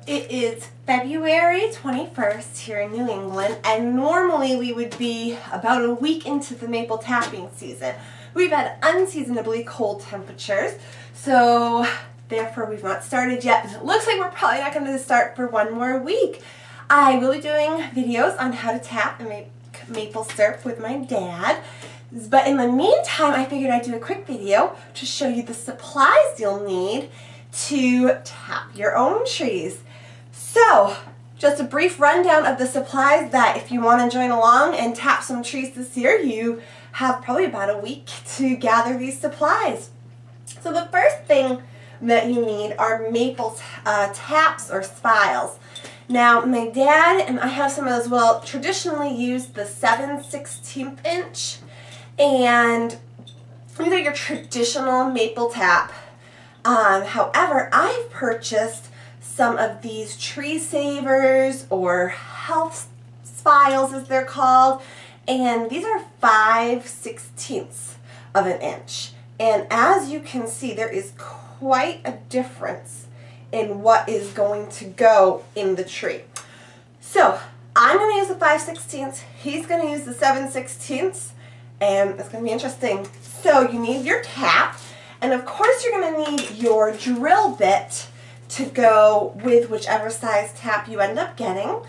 It is February 21st here in New England, and normally we would be about a week into the maple tapping season. We've had unseasonably cold temperatures, so therefore we've not started yet, and it looks like we're probably not going to start for one more week. I will be doing videos on how to tap and make maple syrup with my dad, but in the meantime I figured I'd do a quick video to show you the supplies you'll need to tap your own trees. So, just a brief rundown of the supplies that if you want to join along and tap some trees this year, you have probably about a week to gather these supplies. So the first thing that you need are maple taps or spiles. Now my dad, and I have some of those, will traditionally use the 7/16 inch, and these are your traditional maple tap. However, I've purchased some of these tree savers or health spiles as they're called, and these are 5/16 of an inch. And as you can see, there is quite a difference in what is going to go in the tree. So I'm going to use the 5/16, he's going to use the 7/16, and it's going to be interesting. So you need your tap, and of course you're going to need your drill bit to go with whichever size tap you end up getting.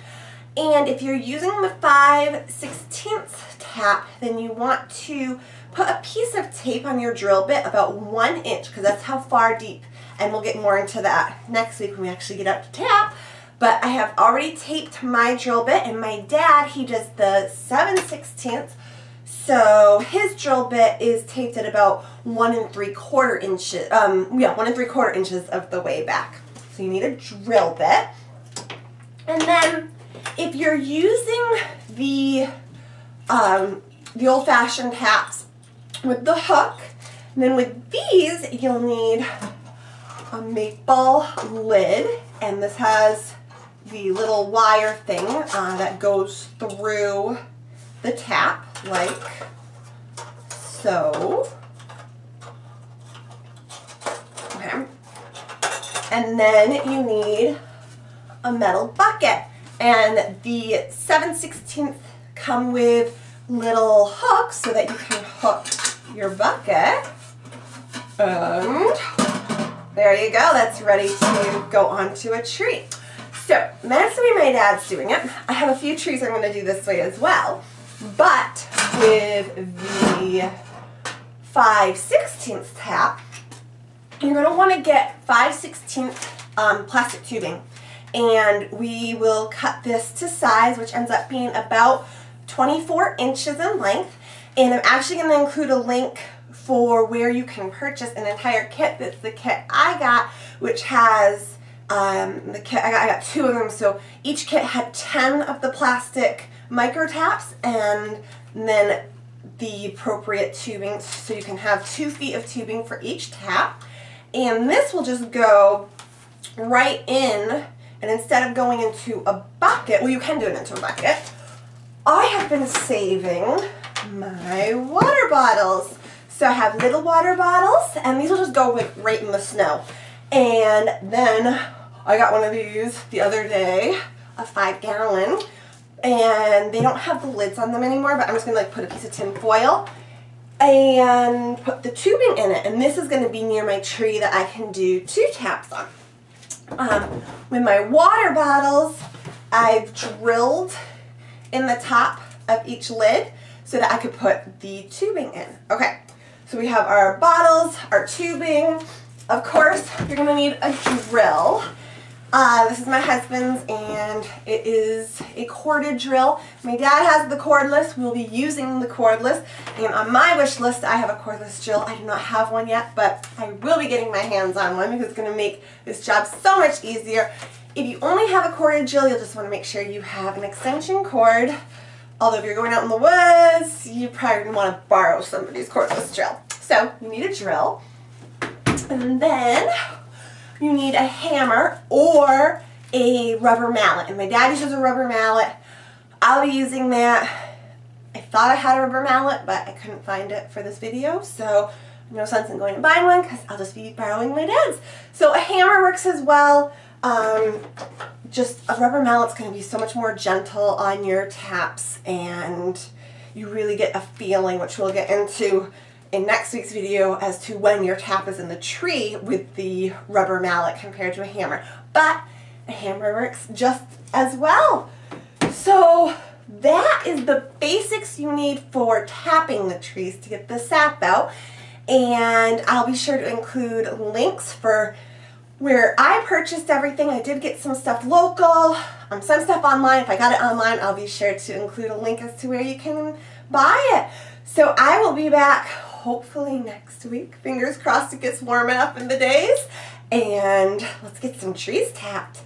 And if you're using the 5/16 tap, then you want to put a piece of tape on your drill bit about 1 inch, because that's how far deep, and we'll get more into that next week when we actually get out to tap. But I have already taped my drill bit, and my dad, he does the 7/16, so his drill bit is taped at about 1 3/4 inches, 1 3/4 inches of the way back. So you need a drill bit. And then if you're using the old-fashioned taps with the hook, then with these you'll need a maple lid, and this has the little wire thing that goes through the tap like so. Okay. And then you need a metal bucket, and the 7/16 come with little hooks so that you can hook your bucket. And there you go, that's ready to go onto a tree. So that's the way my dad's doing it. I have a few trees I'm going to do this way as well, but with the 5/16 tap, you're going to want to get 5/16 plastic tubing, and we will cut this to size, which ends up being about 24 inches in length. And I'm actually going to include a link for where you can purchase an entire kit. That's the kit I got, which has the kit I got 2 of them. So each kit had 10 of the plastic micro taps, and then the appropriate tubing, so you can have 2 feet of tubing for each tap. And this will just go right in, and instead of going into a bucket, well, you can do it into a bucket. I have been saving my water bottles. So I have little water bottles, and these will just go right in the snow. And then I got one of these the other day, a 5-gallon, and they don't have the lids on them anymore, but I'm just going to put a piece of tin foil and put the tubing in it, and this is going to be near my tree that I can do 2 taps on. With my water bottles, I've drilled in the top of each lid so that I could put the tubing in. Okay, so we have our bottles, our tubing. Of course, you're going to need a drill. This is my husband's, and it is a corded drill. My dad has the cordless. We'll be using the cordless, and on my wish list I have a cordless drill. I do not have one yet, but I will be getting my hands on one because it's going to make this job so much easier. If you only have a corded drill, you'll just want to make sure you have an extension cord. Although if you're going out in the woods, you probably going to want to borrow somebody's cordless drill. So you need a drill, and then you need a hammer or a rubber mallet. And my dad uses a rubber mallet. I'll be using that. I thought I had a rubber mallet, but I couldn't find it for this video, so no sense in going and buying one because I'll just be borrowing my dad's. So a hammer works as well. Just a rubber mallet's going to be so much more gentle on your taps, and you really get a feeling, which we'll get into in next week's video, as to when your tap is in the tree with the rubber mallet compared to a hammer. But a hammer works just as well. So that is the basics you need for tapping the trees to get the sap out. And I'll be sure to include links for where I purchased everything. I did get some stuff local, some stuff online. If I got it online, I'll be sure to include a link as to where you can buy it. So I will be back hopefully next week. Fingers crossed it gets warm enough in the days. And let's get some trees tapped.